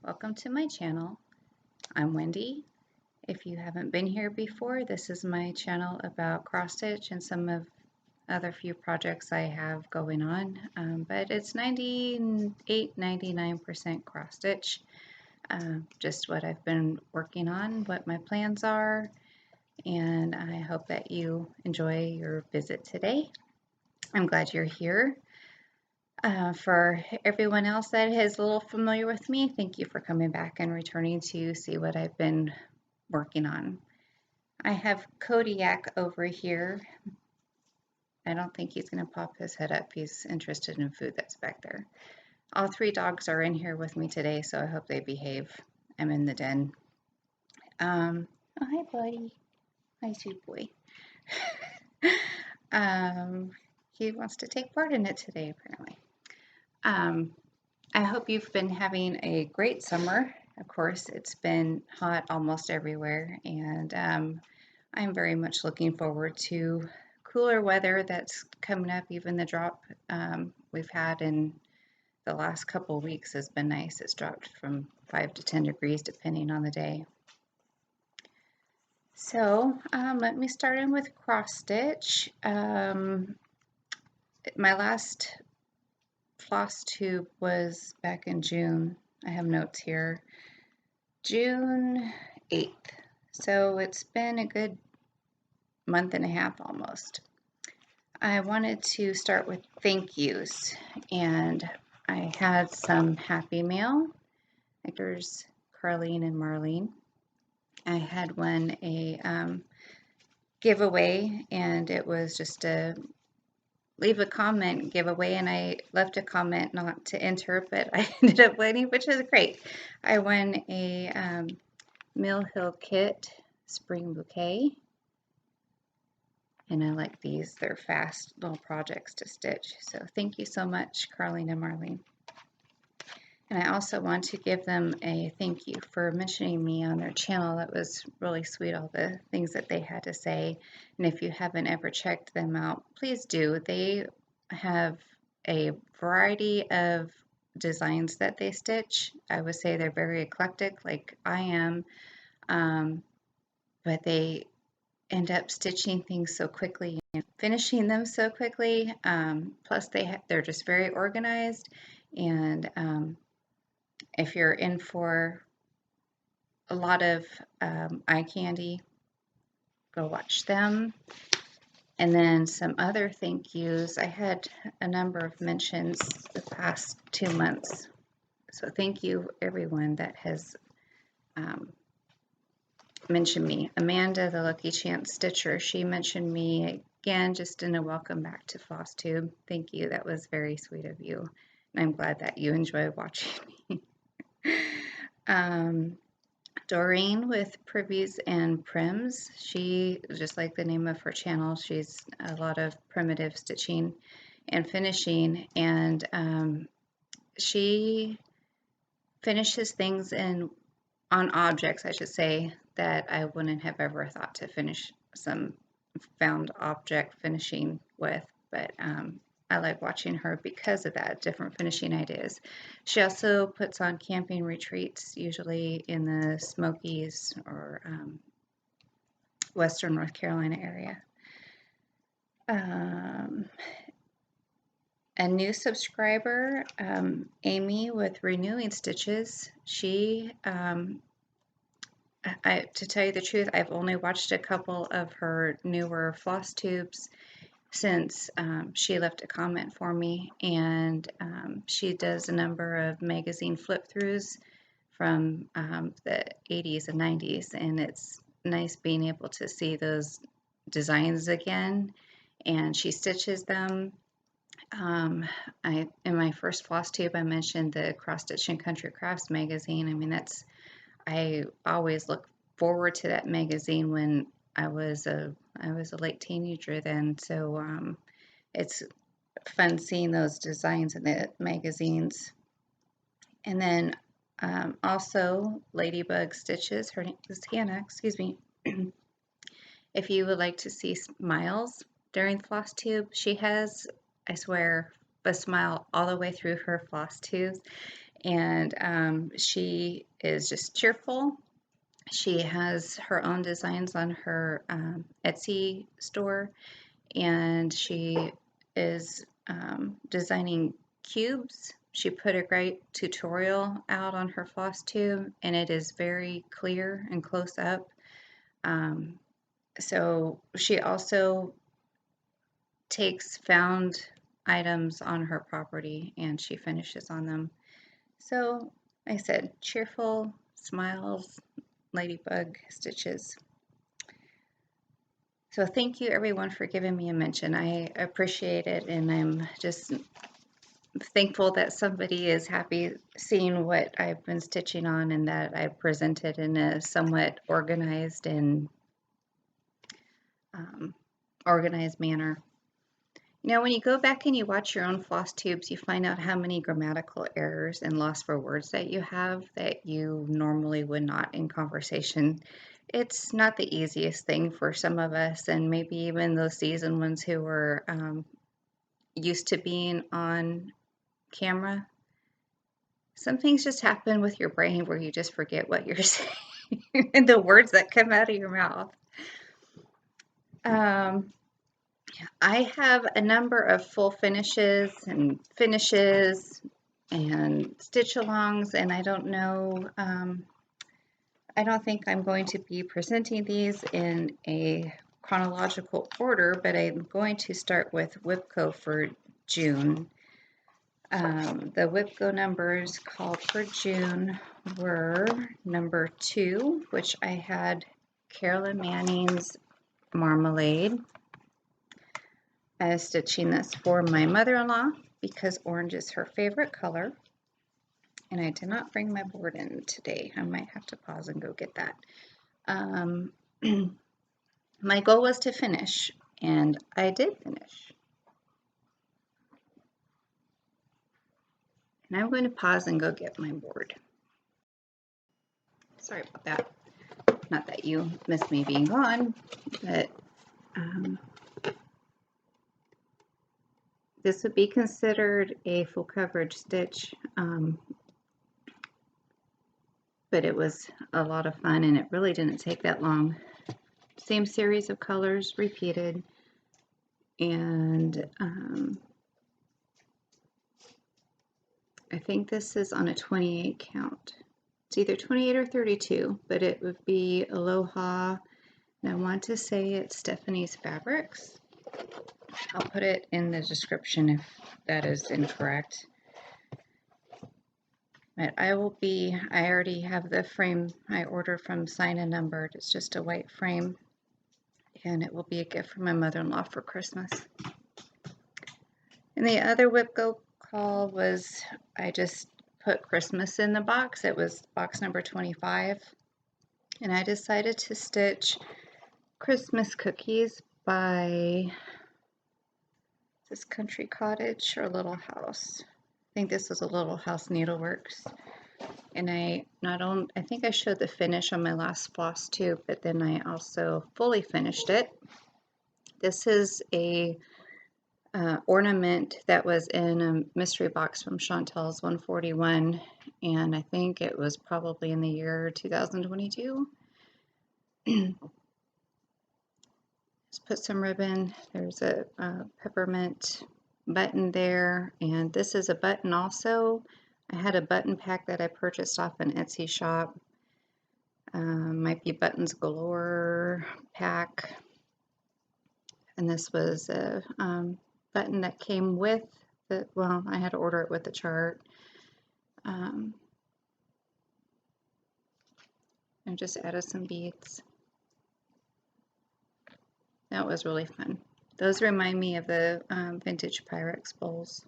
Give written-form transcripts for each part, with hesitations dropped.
welcome to my channel. I'm Wendy. If you haven't been here before, this is my channel about cross stitch and some of other few projects I have going on, but it's 98-99% cross stitch. Just what I've been working on, what my plans are, and I hope that you enjoy your visit today. I'm glad you're here. For everyone else that is a little familiar with me, thank you for coming back and returning to see what I've been working on. I have Kodiak over here. I don't think he's going to pop his head up. He's interested in food that's back there. All three dogs are in here with me today, so I hope they behave. I'm in the den. Oh, hi, buddy. Hi, sweet boy. He wants to take part in it today, apparently. I hope you've been having a great summer. Of course, it's been hot almost everywhere, and I'm very much looking forward to cooler weather that's coming up. Even the drop we've had in the last couple of weeks has been nice. It's dropped from 5 to 10 degrees depending on the day. So let me start in with cross stitch. My last floss tube was back in June. I have notes here. June 8th. So it's been a good month and a half almost. I wanted to start with thank yous, and I had some happy mail. There's Carolyn and Marlene. I had one a giveaway, and it was just a leave a comment giveaway, and I left a comment not to enter, but I ended up winning, which is great. I won a Mill Hill Kit Spring Bouquet, and I like these. They're fast little projects to stitch. So thank you so much, Carolyn and Marlene. And I also want to give them a thank you for mentioning me on their channel. That was really sweet, all the things that they had to say. And if you haven't ever checked them out, please do. They have a variety of designs that they stitch. I would say they're very eclectic, like I am, but they end up stitching things so quickly and finishing them so quickly. Plus, they're just very organized, and if you're in for a lot of eye candy, go watch them. And then some other thank yous. I had a number of mentions the past 2 months. So thank you, everyone that has mentioned me. Amanda, the Lucky Chance Stitcher, she mentioned me again, just in a welcome back to Flosstube. Thank you. That was very sweet of you. And I'm glad that you enjoyed watching me. Doreen with Privies and Prims, she, just like the name of her channel, she's a lot of primitive stitching and finishing, and she finishes things on objects, I should say, that I wouldn't have ever thought to finish some found object finishing with, but I like watching her because of that, different finishing ideas. She also puts on camping retreats, usually in the Smokies or Western North Carolina area. A new subscriber, Amy with Renewing Stitches, she, to tell you the truth, I've only watched a couple of her newer floss tubes since she left a comment for me, and she does a number of magazine flip-throughs from the 80s and 90s, and it's nice being able to see those designs again, and she stitches them. In my first floss tube, I mentioned the Cross Stitch and Country Crafts magazine. I mean, I always look forward to that magazine when I was a late teenager then, so it's fun seeing those designs in the magazines. And then also Ladybug Stitches, her name is Hannah, excuse me. If you would like to see smiles during floss tube, she has, I swear, a smile all the way through her floss tubes, And she is just cheerful. She has her own designs on her Etsy store, and she is designing cubes. She put a great tutorial out on her Flosstube, and it is very clear and close up. So she also takes found items on her property and she finishes on them. So I said, cheerful, smiles, ladybug stitches. So thank you everyone for giving me a mention. I appreciate it, and I'm just thankful that somebody is happy seeing what I've been stitching on and that I presented in a somewhat organized and organized manner. Now, when you go back and you watch your own floss tubes, you find out how many grammatical errors and loss for words that you have that you normally would not in conversation. It's not the easiest thing for some of us, and maybe even those seasoned ones who were used to being on camera. Some things just happen with your brain where you just forget what you're saying and the words that come out of your mouth. I have a number of full finishes and stitch alongs, and I don't know, I don't think I'm going to be presenting these in a chronological order, but I'm going to start with WIPCO for June. The WIPCO numbers called for June were number 2, which I had Carolyn Manning's Marmalade. I was stitching this for my mother-in-law because orange is her favorite color. And I did not bring my board in today. I might have to pause and go get that. My goal was to finish, and I did finish. And I'm going to pause and go get my board. Sorry about that. Not that you missed me being gone, but this would be considered a full coverage stitch, but it was a lot of fun and it really didn't take that long. Same series of colors repeated, and I think this is on a 28 count. It's either 28 or 32, but it would be Aloha, and I want to say it's Stephanie's Fabrics. I'll put it in the description if that is incorrect. But I already have the frame I ordered from Sign and Numbered. It's just a white frame, and it will be a gift for my mother-in-law for Christmas. And the other WIPCO call was, I just put Christmas in the box. It was box number 25. And I decided to stitch Christmas cookies by this Country Cottage or Little House. I think this is a Little House Needleworks. And I think I showed the finish on my last floss tube, but then I also fully finished it. This is a ornament that was in a mystery box from Chantel's 141, and I think it was probably in the year 2022. Just put some ribbon. There's a peppermint button there, and this is a button also. I had a button pack that I purchased off an Etsy shop. Might be Buttons Galore pack, and this was a button that came with the, well, I had to order it with the chart. And just added some beads. That was really fun. Those remind me of the vintage Pyrex bowls.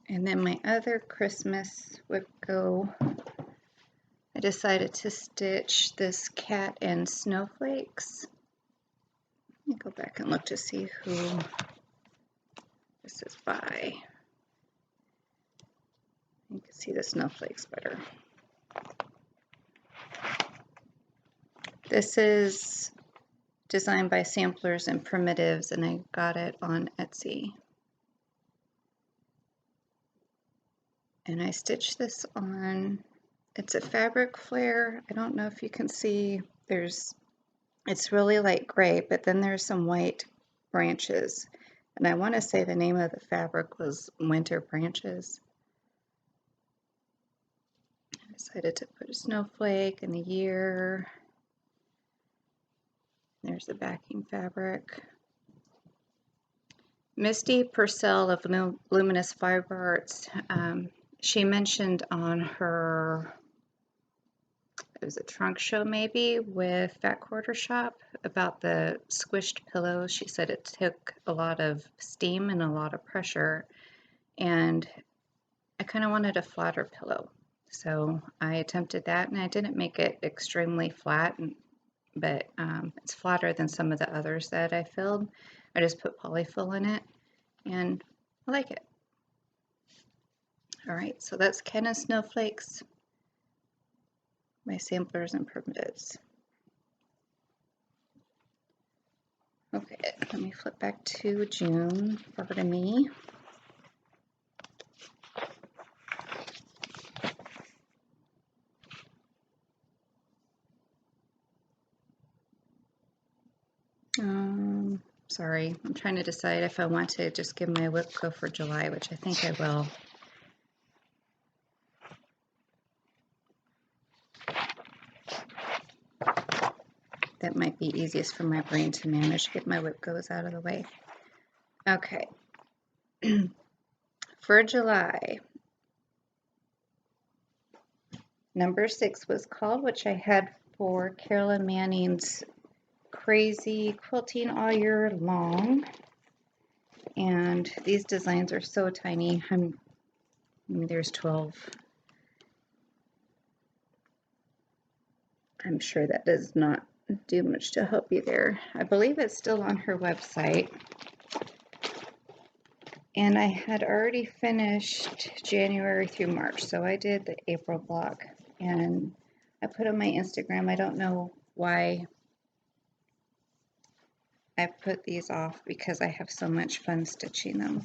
And then my other Christmas WIPCO, I decided to stitch this cat and snowflakes. Let me go back and look to see who this is by. You can see the snowflakes better. This is designed by Samplers and Primitives, and I got it on Etsy. And I stitched this on, it's a fabric flare. I don't know if you can see, it's really light gray, but then there's some white branches. And I want to say the name of the fabric was Winter Branches. I decided to put a snowflake and the year. There's the backing fabric. Misty Purcell of Luminous Fiberarts, she mentioned on her, it was a trunk show maybe, with Fat Quarter Shop about the squished pillows. She said it took a lot of steam and a lot of pressure, and I kind of wanted a flatter pillow. So I attempted that, and I didn't make it extremely flat, but it's flatter than some of the others that I filled. I just put polyfill in it, and I like it. All right, so that's Ken Snowflakes, my samplers and primitives. Okay, let me flip back to June. Pardon me. Sorry, I'm trying to decide if I want to just give my whip go for July, which I think I will. That might be easiest for my brain to manage, get my whip goes out of the way. Okay. For July, number 6 was called, which I had for Carolyn Manning's Crazy Quilting All Year Long. And these designs are so tiny. I mean, there's 12. I'm sure that does not do much to help you there. I believe it's still on her website. And I had already finished January through March, so I did the April block. And I put on my Instagram, I don't know why I put these off, because I have so much fun stitching them.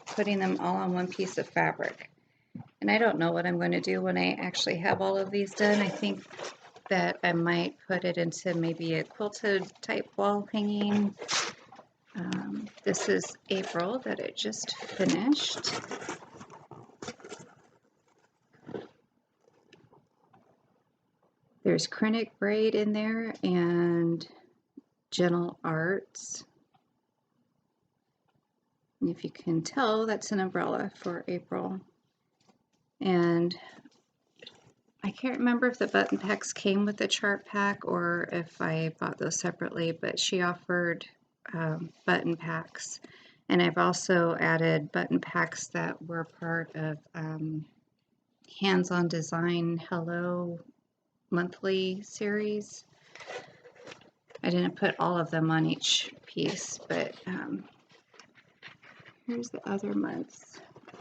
Putting them all on one piece of fabric. And I don't know what I'm going to do when I actually have all of these done. I think that I might put it into maybe a quilted type wall hanging. This is April that it just finished. There's Krennic braid in there and Gentle Arts. And if you can tell, that's an umbrella for April. And I can't remember if the button packs came with the chart pack or if I bought those separately, but she offered button packs. And I've also added button packs that were part of Hands-on Design Hello monthly series. I didn't put all of them on each piece, but here's the other months.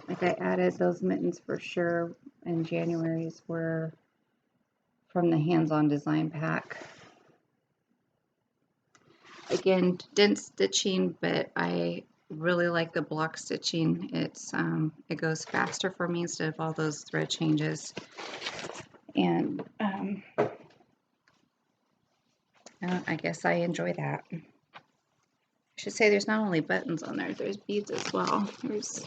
Like I added those mittens for sure, and January's were from the Hands-on Design pack. Again, dense stitching, but I really like the block stitching. It's it goes faster for me instead of all those thread changes. And I guess I enjoy that. I should say there's not only buttons on there, there's beads as well. There's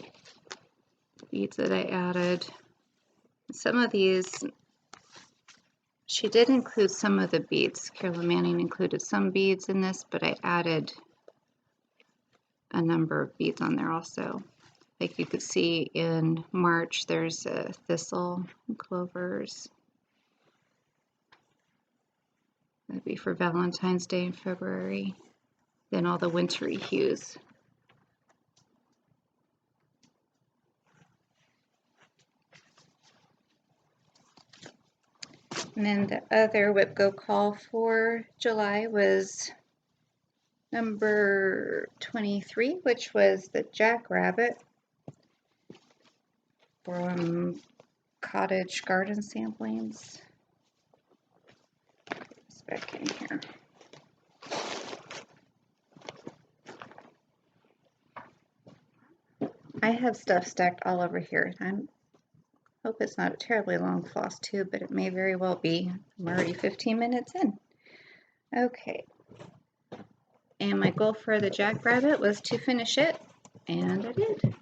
beads that I added. Some of these, she did include some of the beads. Carolyn Manning included some beads in this, but I added a number of beads on there also. Like you could see in March, there's a thistle and clovers. That'd be for Valentine's Day in February. Then all the wintry hues. And then the other Whip Go call for July was number 23, which was the Jackrabbit from Cottage Garden Samplings. Put this back in here. I have stuff stacked all over here. I hope it's not a terribly long floss tube, but it may very well be. I'm already 15 minutes in. Okay. And my goal for the Jackrabbit was to finish it, and I did.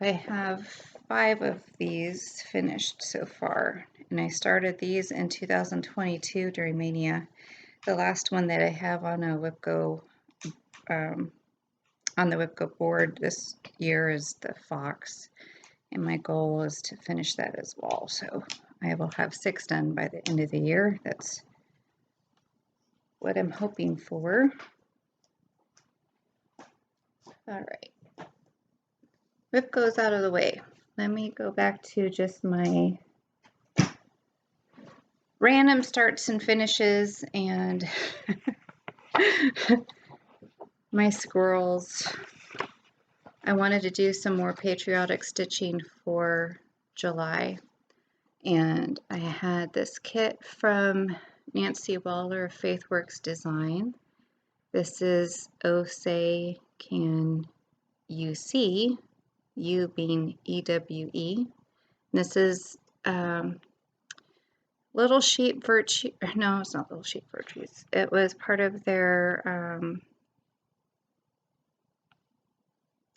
I have 5 of these finished so far, and I started these in 2022 during Mania. The last one that I have on a Whipco, on the Whipco board this year is the Fox, and my goal is to finish that as well. So I will have 6 done by the end of the year. That's what I'm hoping for. All right. Whip goes out of the way. Let me go back to just my random starts and finishes and my squirrels. I wanted to do some more patriotic stitching for July, and I had this kit from Nancy Wahler of Faithwurks Design. This is Oh Say Can You See, U being EWE. This is Little Sheep Virtue. No, it's not Little Sheep Virtues. It was part of their,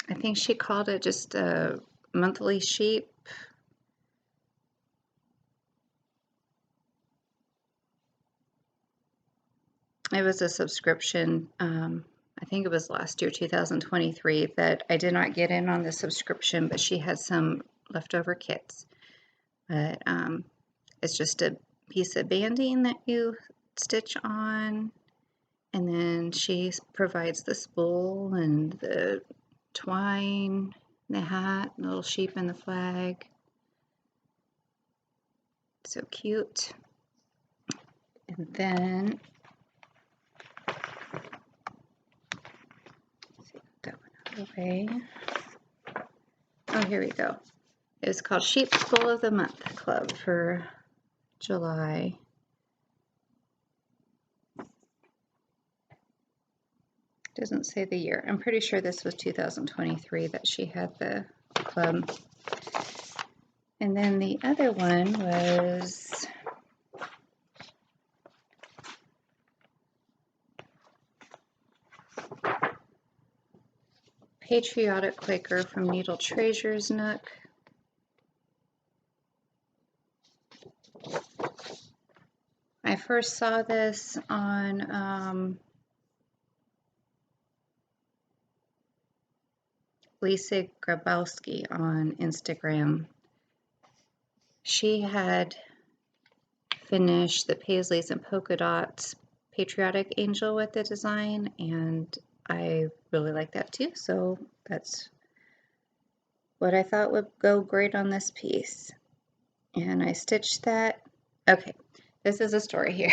I think she called it just a monthly sheep. It was a subscription. I think it was last year, 2023, that I did not get in on the subscription, but she had some leftover kits. But it's just a piece of banding that you stitch on, and then she provides the spool and the twine, the hat, the little sheep and the flag. So cute. And then that one out of the way. Oh, here we go. It was called Sheep Spool of the Month Club for July. Doesn't say the year. I'm pretty sure this was 2023 that she had the club. And then the other one was Patriotic Quaker from Needle Treasures Nook. I first saw this on Lisa Grabowski on Instagram. She had finished the Paisleys and Polka Dots Patriotic Angel with the design, and I really like that too, so that's what I thought would go great on this piece. And I stitched that. Okay, this is a story here.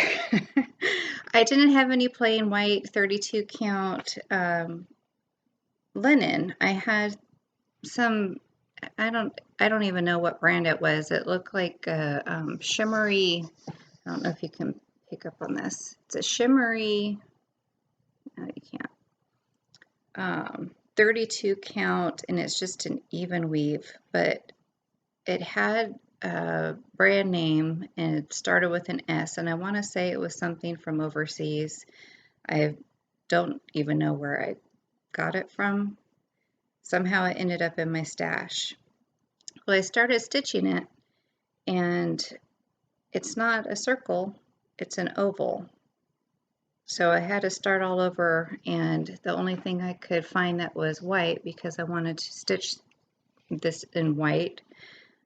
I didn't have any plain white 32 count linen. I had some, I don't even know what brand it was. It looked like a shimmery, I don't know if you can pick up on this. It's a shimmery, no you can't, 32 count, and it's just an even weave, but it had a brand name and it started with an S, and I want to say it was something from overseas. I don't even know where I got it from. Somehow it ended up in my stash. Well, I started stitching it, and it's not a circle, it's an oval. So I had to start all over, and the only thing I could find that was white, because I wanted to stitch this in white.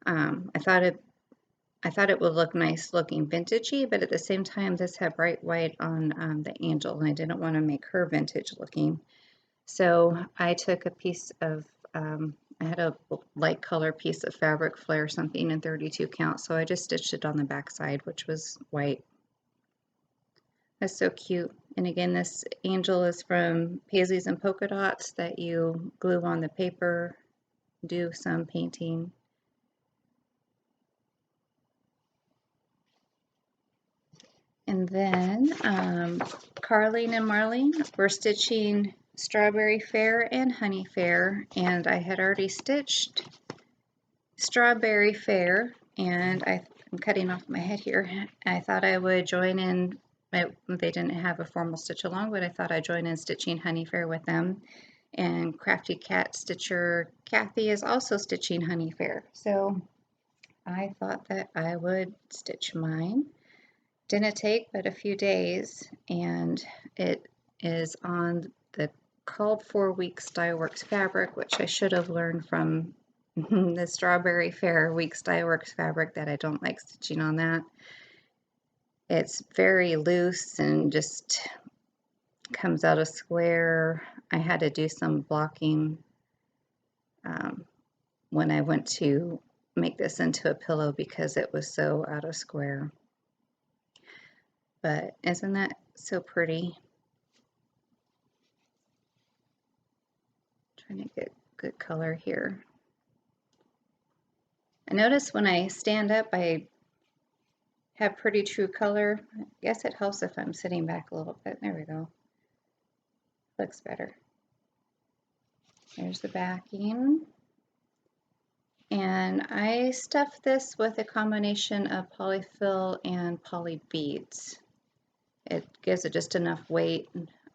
I thought it would look nice looking vintagey, but at the same time this had bright white on the angel, and I didn't want to make her vintage looking. So I took a piece of, I had a light color piece of fabric flare something in 32 count, so I just stitched it on the back side, which was white. That's so cute. And again, this angel is from Paisleys and Polka Dots that you glue on the paper, do some painting. And then Carlene and Marlene were stitching Strawberry Faire and Honey Faire, and I had already stitched Strawberry Faire, and I'm cutting off my head here. I thought I would join in. They didn't have a formal stitch along, but I thought I'd join in stitching Honey Faire with them. And Crafty Cat Stitcher Kathy is also stitching Honey Faire. So I thought that I would stitch mine. Didn't take but a few days, and it is on the called for weeks Styleworks fabric, which I should have learned from the Strawberry Faire weeks Styleworks fabric that I don't like stitching on that. It's very loose and just comes out a square. I had to do some blocking when I went to make this into a pillow because it was so out of square. But isn't that so pretty? Trying to get good color here. I notice when I stand up, I have pretty true color. I guess it helps if I'm sitting back a little bit. There we go. Looks better. There's the backing. And I stuffed this with a combination of polyfill and poly beads. It gives it just enough weight.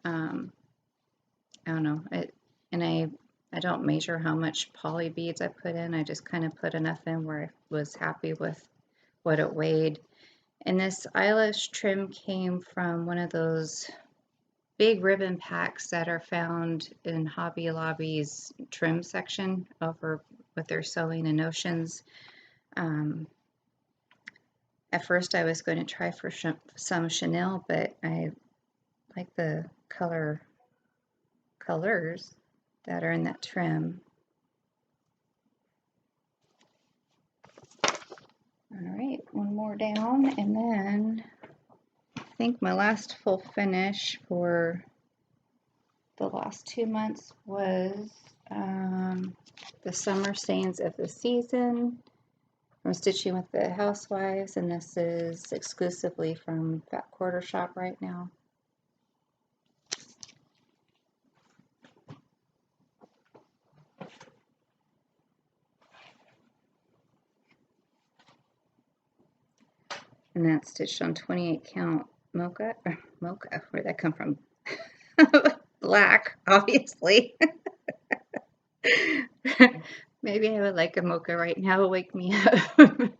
I don't know. I don't measure how much poly beads I put in. I just kind of put enough in where I was happy with what it weighed. And this eyelash trim came from one of those big ribbon packs that are found in Hobby Lobby's trim section over with their sewing and notions. At first I was going to try for some Chanel, but I like the colors that are in that trim. All right, one more down, and then I think my last full finish for the last 2 months was the summer stains of the season. I'm stitching with the Housewives, and this is exclusively from Fat Quarter Shop right now. And that's stitched on 28 count mocha, where'd that come from? Black, obviously. Maybe I would like a mocha right now to wake me up.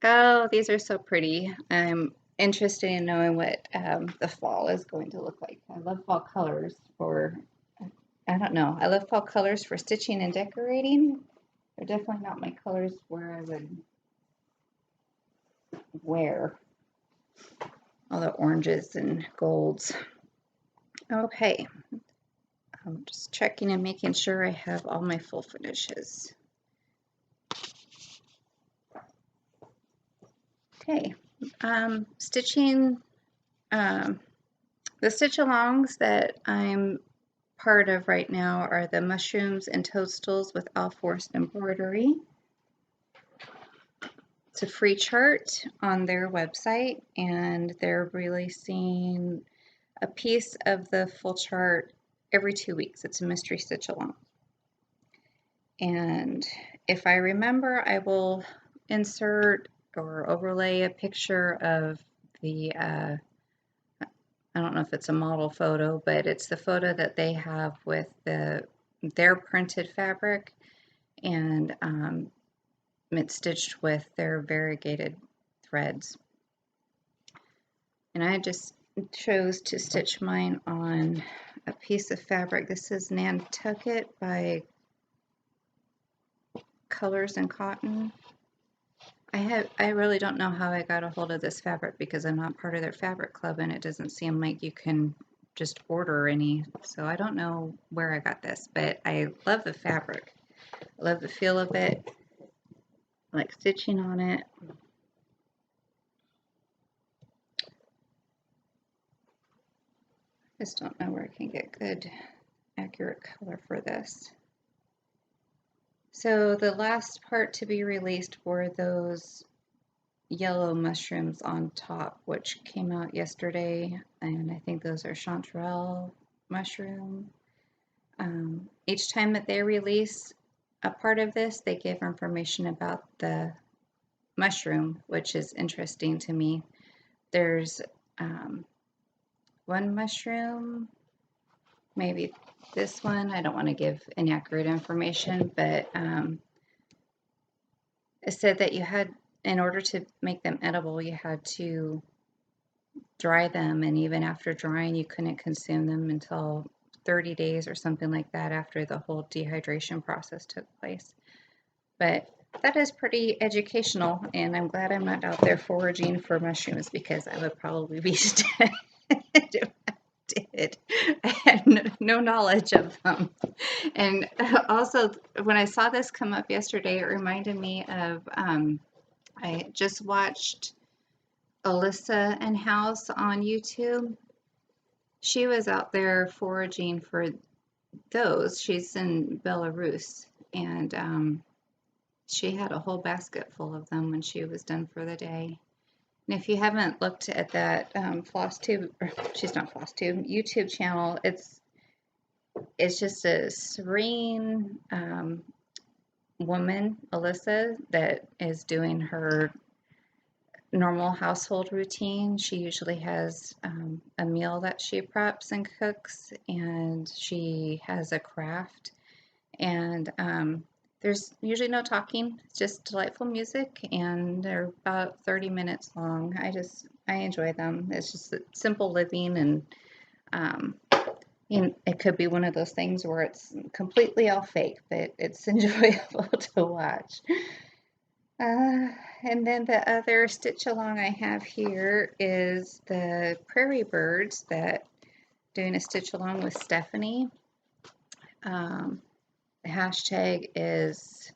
Oh, these are so pretty. I'm interested in knowing what the fall is going to look like. I love fall colors for, I don't know, I love fall colors for stitching and decorating. They're definitely not my colors where I would wear all the oranges and golds. Okay, I'm just checking and making sure I have all my full finishes. Okay, stitching the stitch alongs that I'm part of right now are the mushrooms and toadstools with Forced Embroidery. It's a free chart on their website, and they're releasing a piece of the full chart every 2 weeks. It's a mystery stitch along. And if I remember, I will insert or overlay a picture of the, I don't know if it's a model photo, but it's the photo that they have with their printed fabric, and it's stitched with their variegated threads. And I just chose to stitch mine on a piece of fabric. This is Nantucket by Colors and Cotton. I really don't know how I got a hold of this fabric because I'm not part of their fabric club, and it doesn't seem like you can just order any. So I don't know where I got this, but I love the fabric. I love the feel of it. I like stitching on it. I just don't know where I can get good, accurate color for this. So the last part to be released were those yellow mushrooms on top, which came out yesterday, and I think those are chanterelle mushroom. Each time that they release a part of this, they give information about the mushroom, which is interesting to me. There's one mushroom, maybe this one, I don't want to give inaccurate information, but it said that you had, in order to make them edible, you had to dry them, and even after drying, you couldn't consume them until 30 days or something like that after the whole dehydration process took place. But that is pretty educational, and I'm glad I'm not out there foraging for mushrooms, because I would probably be dead if I did. I had no knowledge of them. And also, when I saw this come up yesterday, it reminded me of, I just watched Alyssa and House on YouTube. She was out there foraging for those. She's in Belarus, and she had a whole basket full of them when she was done for the day. And if you haven't looked at that Flosstube, or she's not Flosstube, YouTube channel, it's just a serene woman, Alyssa, that is doing her normal household routine. She usually has a meal that she preps and cooks, and she has a craft, and there's usually no talking, it's just delightful music, and they're about 30 minutes long. I enjoy them. It's just simple living, and it could be one of those things where it's completely all fake, but it's enjoyable to watch. And then the other stitch along I have here is the Prairie Birds, that doing a stitch along with Stephanie. The hashtag is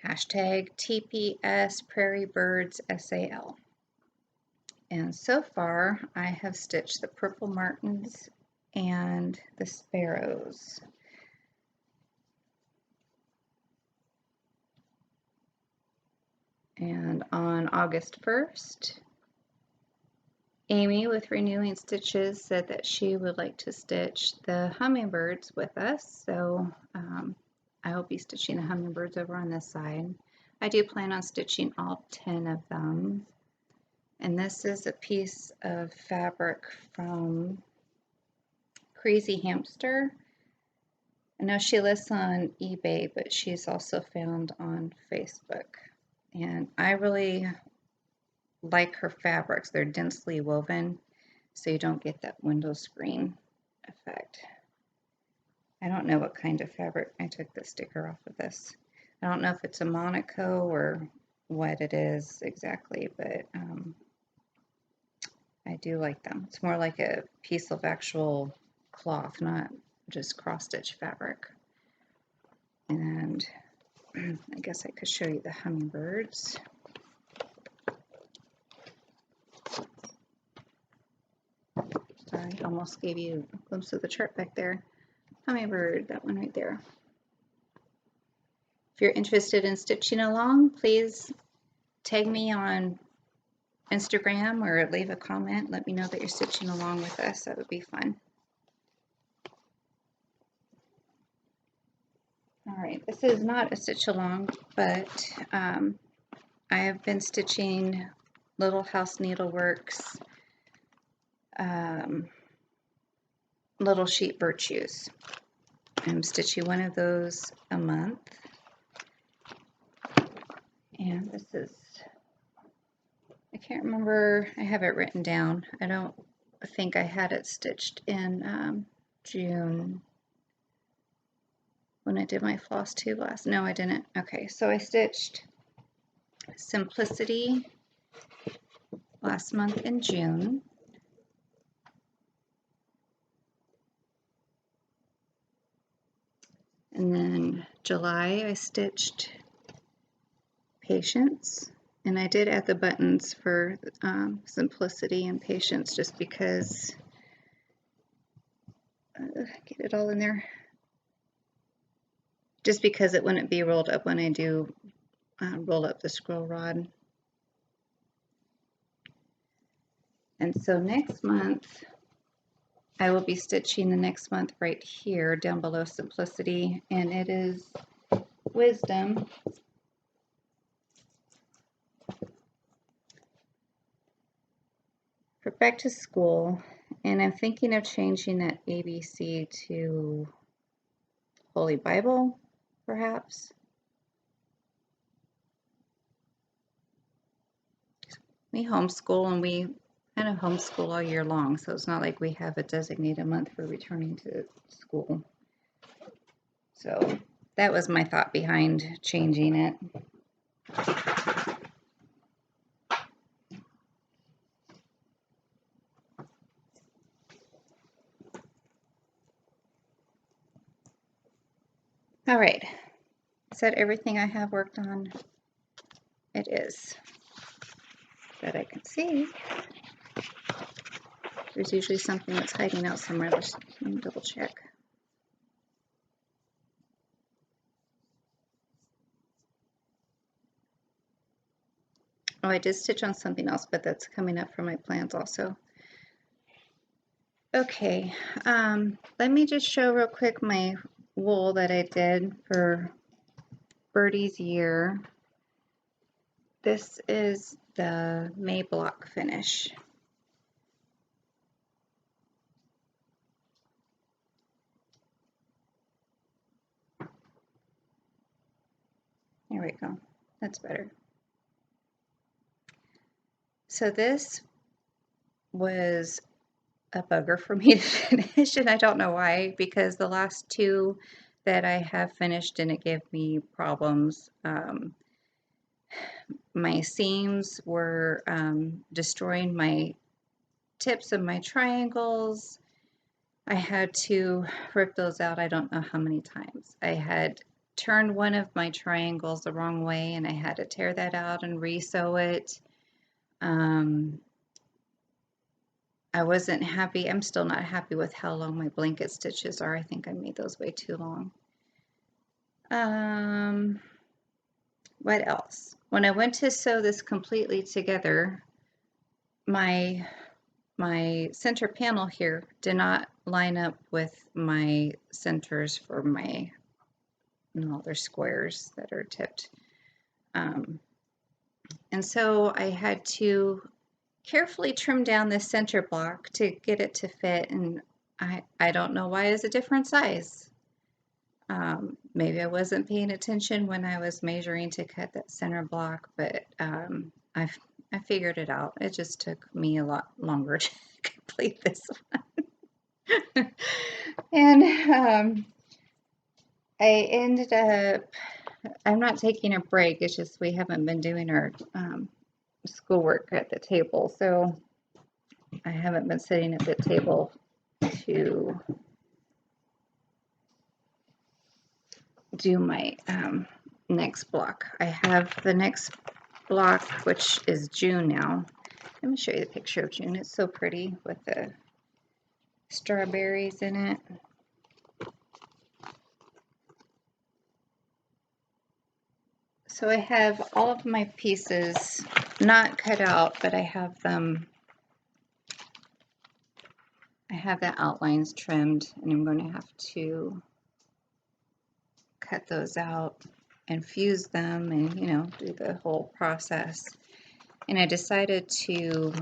hashtag TPS Prairie Birds SAL. And so far I have stitched the Purple Martins and the Sparrows. And on August 1st, Amy with Renewing Stitches said that she would like to stitch the hummingbirds with us, so I will be stitching the hummingbirds over on this side. I do plan on stitching all 10 of them. And this is a piece of fabric from Crazy Hamster. I know she lists on eBay, but she's also found on Facebook. And I really like her fabrics. They're densely woven, so you don't get that window screen effect. I don't know what kind of fabric. I took the sticker off of this. I don't know if it's a Monaco or what it is exactly, but I do like them. It's more like a piece of actual cloth, not just cross-stitch fabric. And I guess I could show you the hummingbirds. Sorry, I almost gave you a glimpse of the chart back there. Hummingbird, that one right there. If you're interested in stitching along, please tag me on Instagram or leave a comment. Let me know that you're stitching along with us. That would be fun. Alright, this is not a stitch along, but I have been stitching Little House Needleworks Little Sheep Virtues. I'm stitching one of those a month. And this is, I can't remember, I have it written down. I don't think I had it stitched in June when I did my Flosstube last. No, I didn't. Okay, so I stitched Simplicity last month in June. And then July I stitched Patience, and I did add the buttons for Simplicity and Patience just because, get it all in there, just because it wouldn't be rolled up when I do roll up the scroll rod. And so next month, I will be stitching the next month right here down below Simplicity, and it is Wisdom. For back to school, and I'm thinking of changing that ABC to Holy Bible, perhaps. We homeschool, and we kind of homeschool all year long, so it's not like we have a designated month for returning to school. So that was my thought behind changing it. All right, is that everything I have worked on? It is, that I can see. There's usually something that's hiding out somewhere. Let's double check. Oh, I did stitch on something else, but that's coming up for my plans also. Okay, let me just show real quick my wool that I did for Bertie's year. This is the May block finish. There we go. That's better. So this was a bugger for me to finish, and I don't know why, because the last two that I have finished didn't give me problems. My seams were destroying my tips of my triangles. I had to rip those out I don't know how many times. I had turned one of my triangles the wrong way, and I had to tear that out and re-sew it. I wasn't happy. I'm still not happy with how long my blanket stitches are. I think I made those way too long. What else? When I went to sew this completely together, my center panel here did not line up with my centers for my, no, they're squares that are tipped. And so I had to carefully trim down this center block to get it to fit, and I don't know why it's a different size. Maybe I wasn't paying attention when I was measuring to cut that center block, but I figured it out. It just took me a lot longer to complete this one. And I ended up, I'm not taking a break, it's just we haven't been doing our schoolwork at the table, so I haven't been sitting at the table to do my next block. I have the next block, which is June now. Let me show you the picture of June. It's so pretty with the strawberries in it. So I have all of my pieces not cut out, but I have them, I have the outlines trimmed, and I'm going to have to cut those out and fuse them and, you know, do the whole process. And I decided to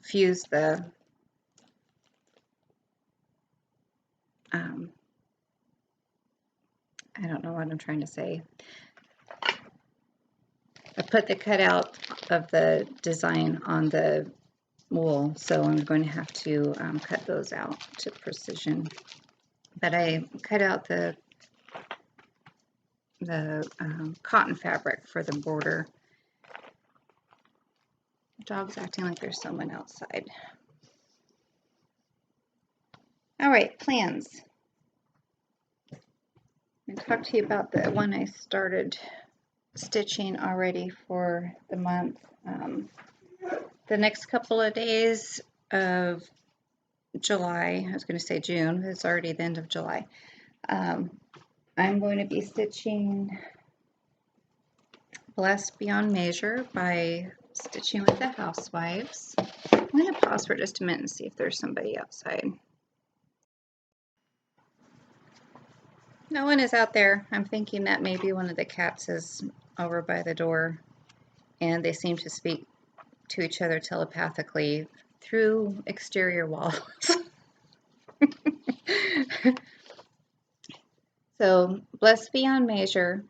fuse the I don't know what I'm trying to say. I put the cutout of the design on the wool, so I'm going to have to cut those out to precision. But I cut out the cotton fabric for the border. The dog's acting like there's someone outside. All right, plans. I'm going to talk to you about the one I started stitching already for the month. The next couple of days of July, I was going to say June, it's already the end of July. I'm going to be stitching Blessed Beyond Measure by Stitching with the Housewives. I'm going to pause for just a minute and see if there's somebody outside. No one is out there. I'm thinking that maybe one of the cats is over by the door, and they seem to speak to each other telepathically through exterior walls. So, Blessed Beyond Measure.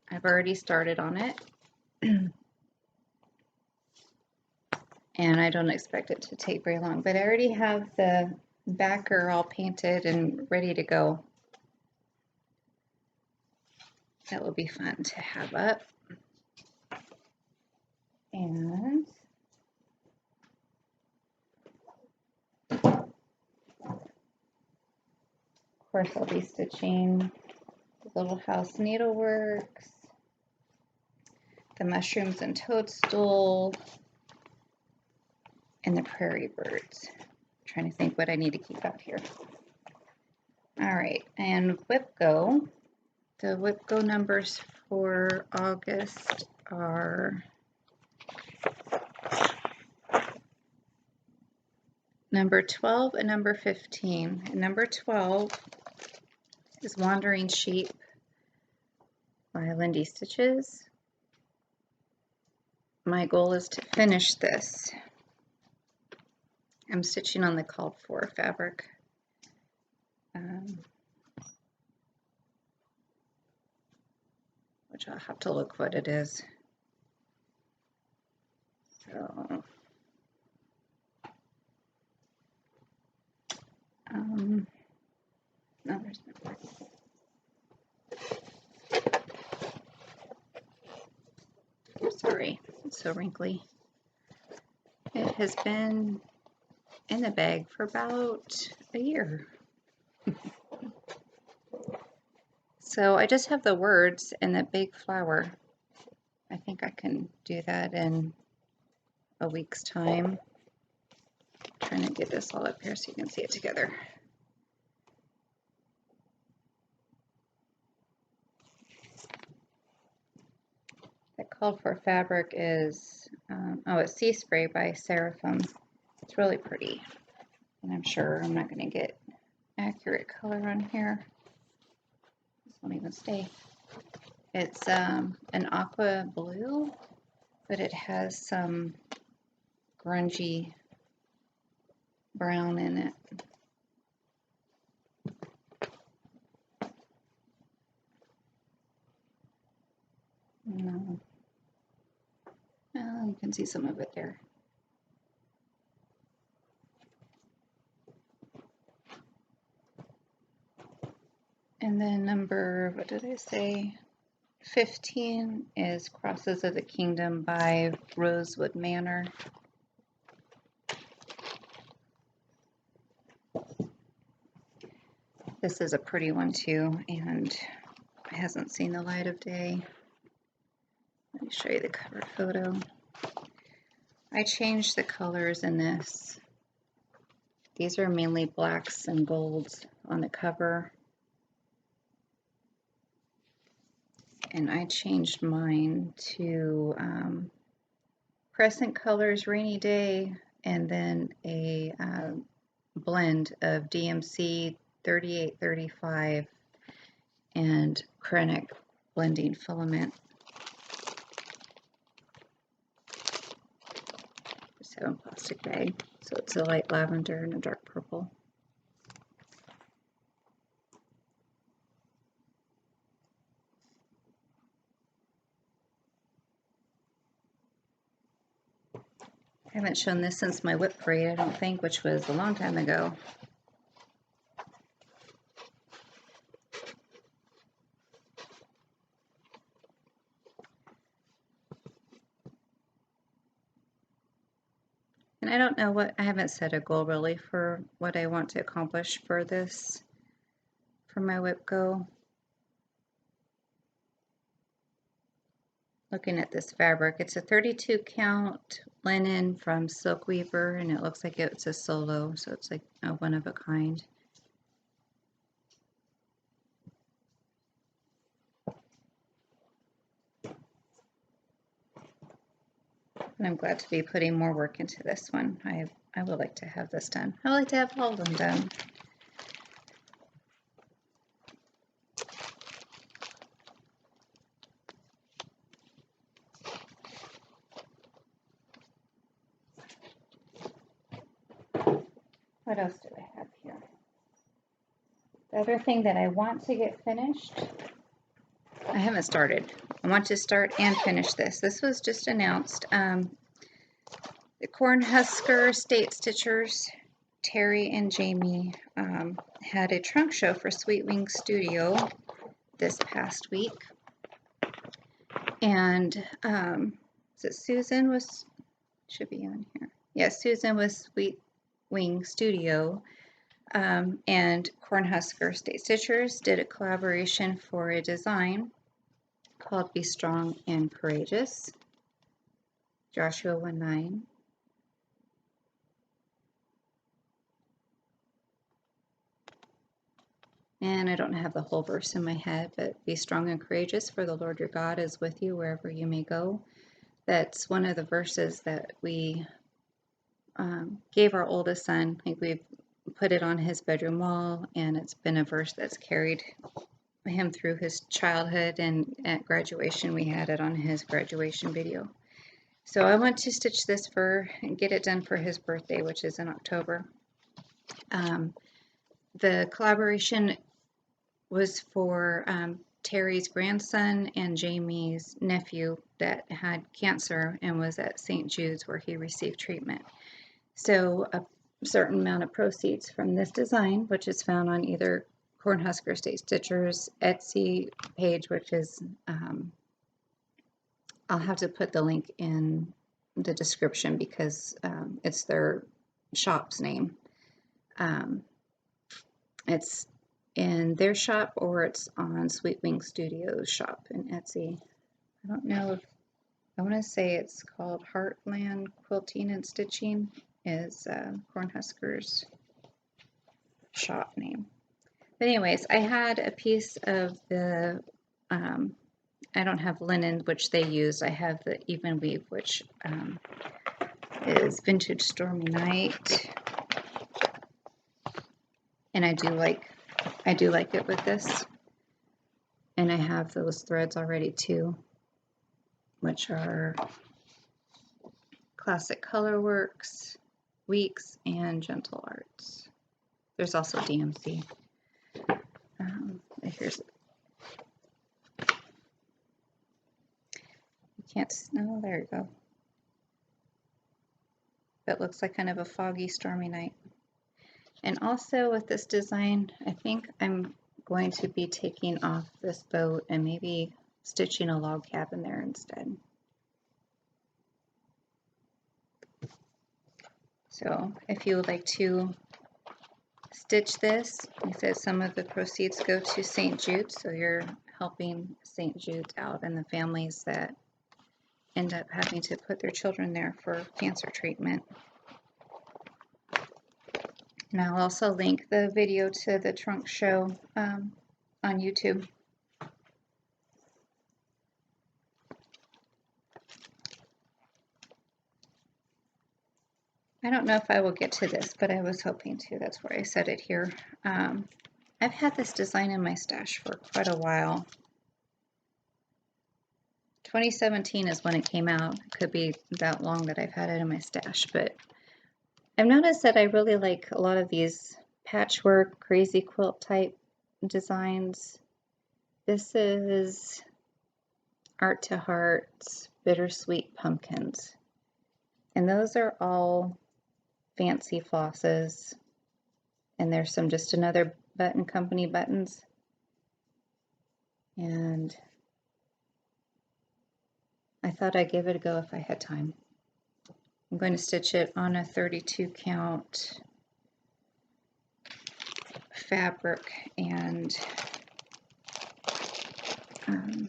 I've already started on it. And I don't expect it to take very long, but I already have the backer all painted and ready to go. That will be fun to have up. And of course I'll be stitching the Little House Needleworks, the Mushrooms and Toadstool, and the Prairie Birds. I'm trying to think what I need to keep out here. All right, and WIPGO. The WIPGO numbers for August are number 12 and number 15. And number 12 is Wandering Sheep by Lindy Stitches. My goal is to finish this. I'm stitching on the called for fabric. Which I'll have to look what it is. So, no, there's no more. Sorry, it's so wrinkly. It has been in the bag for about a year. So I just have the words and the big flower. I think I can do that in a week's time. I'm trying to get this all up here so you can see it together. The call for fabric is, it's Sea Spray by Seraphim. It's really pretty. And I'm sure I'm not going to get accurate color on here. This won't even stay. It's an aqua blue, but it has some grungy brown in it. No. Well, you can see some of it there. And then number, what did I say? 15 is Crosses of the Kingdom by Rosewood Manor. This is a pretty one too, and it hasn't seen the light of day. Let me show you the cover photo. I changed the colors in this. These are mainly blacks and golds on the cover. And I changed mine to Crescent Colors Rainy Day, and then a blend of DMC 3835 and Krennic blending filament. Just have a plastic bag, so it's a light lavender and a dark purple. I haven't shown this since my whip parade, I don't think, which was a long time ago. And I don't know what, I haven't set a goal really for what I want to accomplish for this, for my whip go. Looking at this fabric, it's a 32 count linen from Silk Weaver, and it looks like it's a solo, so it's like a one of a kind. And I'm glad to be putting more work into this one. I would like to have this done. I would like to have all of them done. What else do I have here? The other thing that I want to get finished, I haven't started. I want to start and finish this. This was just announced. The Cornhusker State Stitchers, Terry and Jamie, had a trunk show for Sweet Wing Studio this past week. And is it Susan was, should be on here. Yeah, Susan was Sweet Wing Studio. And Cornhusker State Stitchers did a collaboration for a design called Be Strong and Courageous. Joshua 1:9. And I don't have the whole verse in my head, but be strong and courageous, for the Lord your God is with you wherever you may go. That's one of the verses that we gave our oldest son. Like, we've put it on his bedroom wall, and it's been a verse that's carried him through his childhood, and at graduation we had it on his graduation video. So I want to stitch this and get it done for his birthday, which is in October. The collaboration was for Terry's grandson and Jamie's nephew that had cancer and was at St. Jude's where he received treatment. So a certain amount of proceeds from this design, which is found on either Cornhusker State Stitchers Etsy page, which is, I'll have to put the link in the description because it's their shop's name. It's in their shop, or it's on Sweet Wing Studios shop in Etsy. I don't know if, I want to say it's called Heartland Quilting and Stitching is Cornhusker's shop name. But anyways, I had a piece of the, I don't have linen, which they used. I have the even weave, which is Vintage Stormy Night. And I do like it with this. And I have those threads already too, which are Classic Colorworks, Weeks, and Gentle Arts. There's also DMC. Here's, you can't, no, there you go. That looks like kind of a foggy, stormy night. And also with this design, I think I'm going to be taking off this boat and maybe stitching a log cabin there instead. So if you would like to stitch this, like I said, some of the proceeds go to St. Jude, so you're helping St. Jude out and the families that end up having to put their children there for cancer treatment. And I'll also link the video to the trunk show on YouTube. I don't know if I will get to this, but I was hoping to. That's where I set it here. I've had this design in my stash for quite a while. 2017 is when it came out. It could be that long that I've had it in my stash, but I've noticed that I really like a lot of these patchwork, crazy quilt type designs. This is Art to Heart's Bittersweet Pumpkins. And those are all fancy flosses. And there's some just another button company buttons. And I thought I'd give it a go if I had time. I'm going to stitch it on a 32 count fabric, and I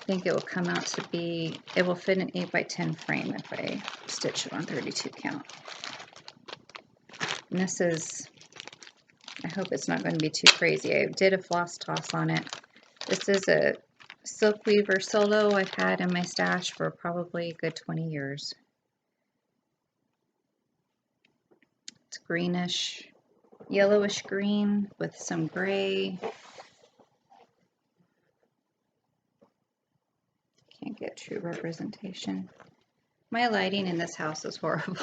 think it will come out to be, it will fit an 8x10 frame if I stitch it on 32 count. And this is, I hope it's not going to be too crazy. I did a floss toss on it. This is a Silk Weaver Solo I've had in my stash for probably a good 20 years. It's greenish, yellowish green with some gray. Can't get true representation. My lighting in this house is horrible.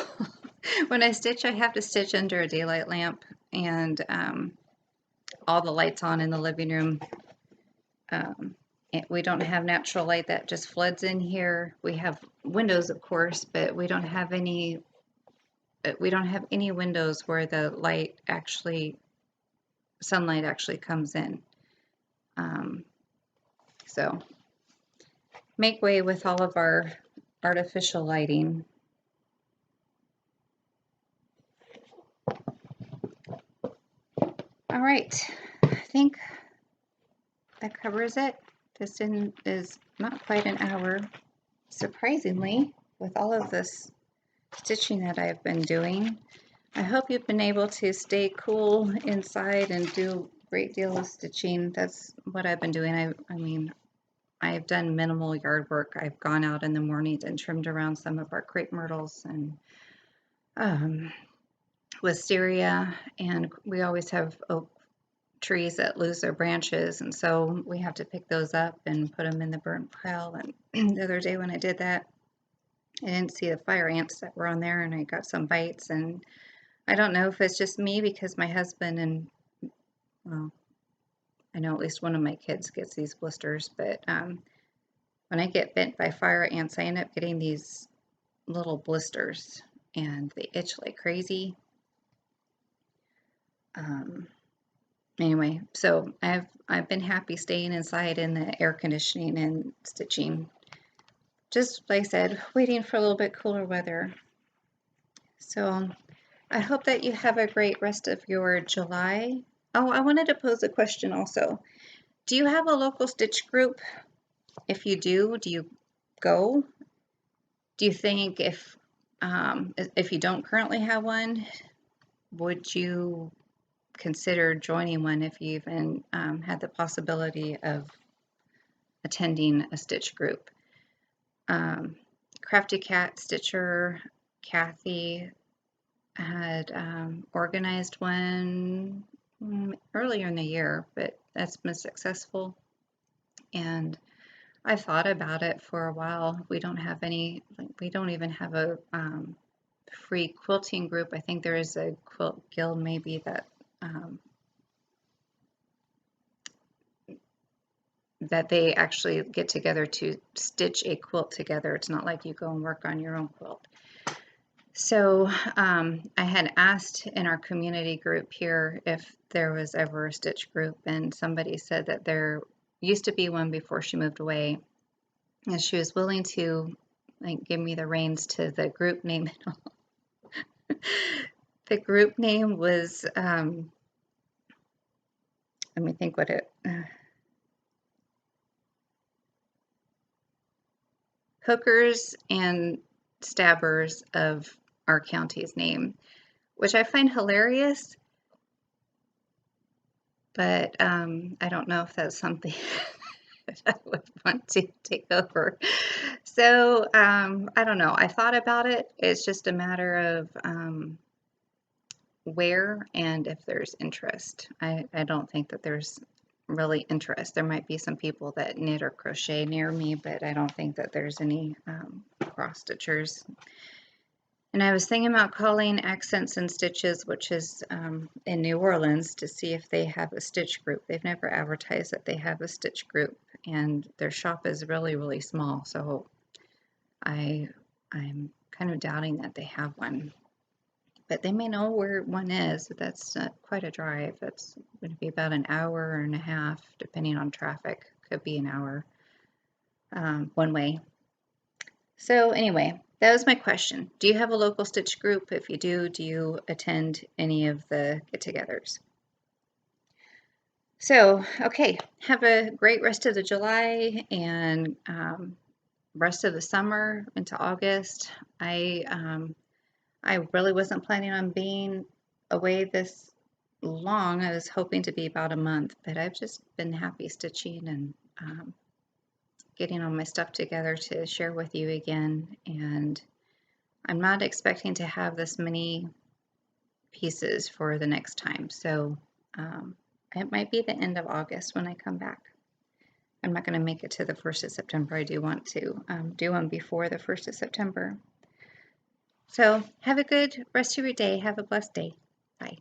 When I stitch, I have to stitch under a daylight lamp, and all the lights on in the living room. We don't have natural light that just floods in here. We have windows, of course, but we don't have any windows where the sunlight actually comes in. So make way with all of our artificial lighting. All right, I think that covers it. This is not quite an hour, surprisingly, with all of this stitching that I've been doing. I hope you've been able to stay cool inside and do a great deal of stitching. That's what I've been doing. I mean, I've done minimal yard work. I've gone out in the mornings and trimmed around some of our crepe myrtles and wisteria, and we always have oak trees that lose their branches, and so we have to pick those up and put them in the burnt pile. And the other day when I did that, I didn't see the fire ants that were on there, and I got some bites. And I don't know if it's just me, because my husband and, well, I know at least one of my kids gets these blisters, but when I get bit by fire ants, I end up getting these little blisters, and they itch like crazy. Anyway, so I've been happy staying inside in the air conditioning and stitching. Just like I said, waiting for a little bit cooler weather. So I hope that you have a great rest of your July. Oh, I wanted to pose a question also. Do you have a local stitch group? If you do you go? Do you think if you don't currently have one, would you consider joining one if you even had the possibility of attending a stitch group? Crafty Cat Stitcher Kathy had organized one earlier in the year, but that's been successful. And I thought about it for a while. We don't have any, we don't even have a free quilting group. I think there is a quilt guild maybe that they actually get together to stitch a quilt together. It's not like you go and work on your own quilt. So I had asked in our community group here if there was ever a stitch group, and somebody said that there used to be one before she moved away, and she was willing to give me the reins to the group name. The group name was, let me think what it, Hookers and Stabbers of our county's name, which I find hilarious, but I don't know if that's something that I would want to take over. So I don't know. I thought about it. It's just a matter of where and if there's interest. I don't think that there's really interest. There might be some people that knit or crochet near me, but I don't think that there's any cross stitchers. And I was thinking about calling Accents and Stitches, which is in New Orleans, to see if they have a stitch group. They've never advertised that they have a stitch group, and their shop is really, really small. So I'm kind of doubting that they have one. But they may know where one is. That's quite a drive. That's going to be about an hour and a half, depending on traffic. Could be an hour one way. So anyway, that was my question. Do you have a local stitch group? If you do you attend any of the get-togethers? So, okay, have a great rest of the July and rest of the summer into August. I really wasn't planning on being away this long. I was hoping to be about a month, but I've just been happy stitching and getting all my stuff together to share with you again, and I'm not expecting to have this many pieces for the next time, so it might be the end of August when I come back. I'm not going to make it to the 1st of September. I do want to do them before the 1st of September. So have a good rest of your day. Have a blessed day. Bye.